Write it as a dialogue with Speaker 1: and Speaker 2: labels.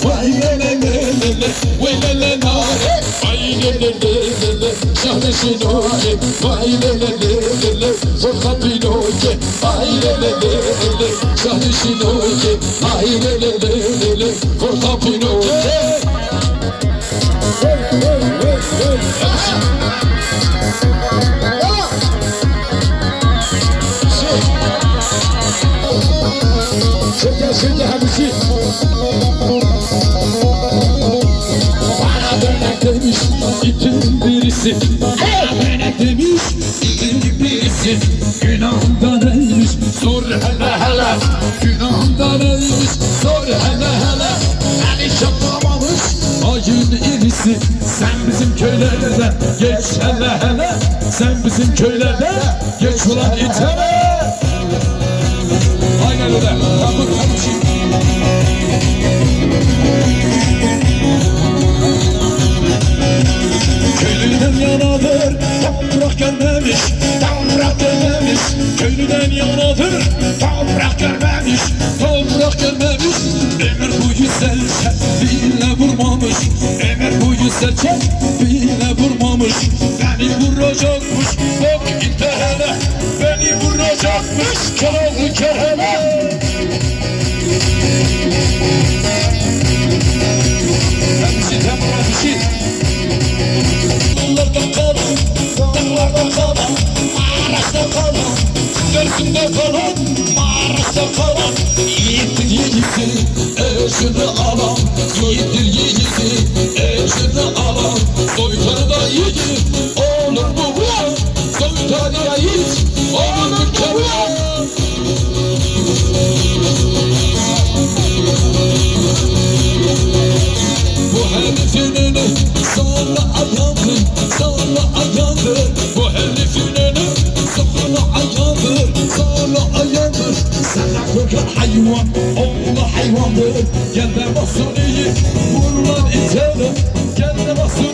Speaker 1: vay le le le le le, vay le le nare, vay le le le le le, şahane şinoye, vay le le le le le, zorla pinoye, vay le le le le le, şahane şinoye, vay le le le le le, zorla pinoye. Şöyle hamsi. Bana dönek demiş itin birisi. Bana dönek demiş itin birisi. Günahımdan ölmüş sor hele hele. Günahımdan ölmüş sor hele hele. Beni şaplamamış acın irisi. Sen bizim köylerden geç hele hele. Sen bizim köylerden geç ulan it hele. Aynen öyle. Tamam kardeşim. Köylüden yanadır, toprak görmemiş, toprak görmemiş. Köylüden yanadır, toprak görmemiş, toprak görmemiş. Ömür boyu serçe vurmamış, ömür boyu serçe vurmamış. Beni vuracakmış, bak intihara, beni vuracakmış, karalı kerhana. Dağlarda kalan, dağlarda kalan, mağarada kalan, görsünde kalan, mağarada kalan. Yiğittir yiğidi, eşini alan, yiğittir yiğidi, eşini alan. Soytarı da yiğit, olur mu bu? Soytarı da yiğit, olur mu bu? Bu herifin önü sonra ayağıdır, sonra ayağıdır. Bu herifin önü sonra ayağıdır, sonra ayağıdır. Sana kokan hayvan, oğlu hayvandır. Gel de basın iyi, vur lan itene. Gel de basın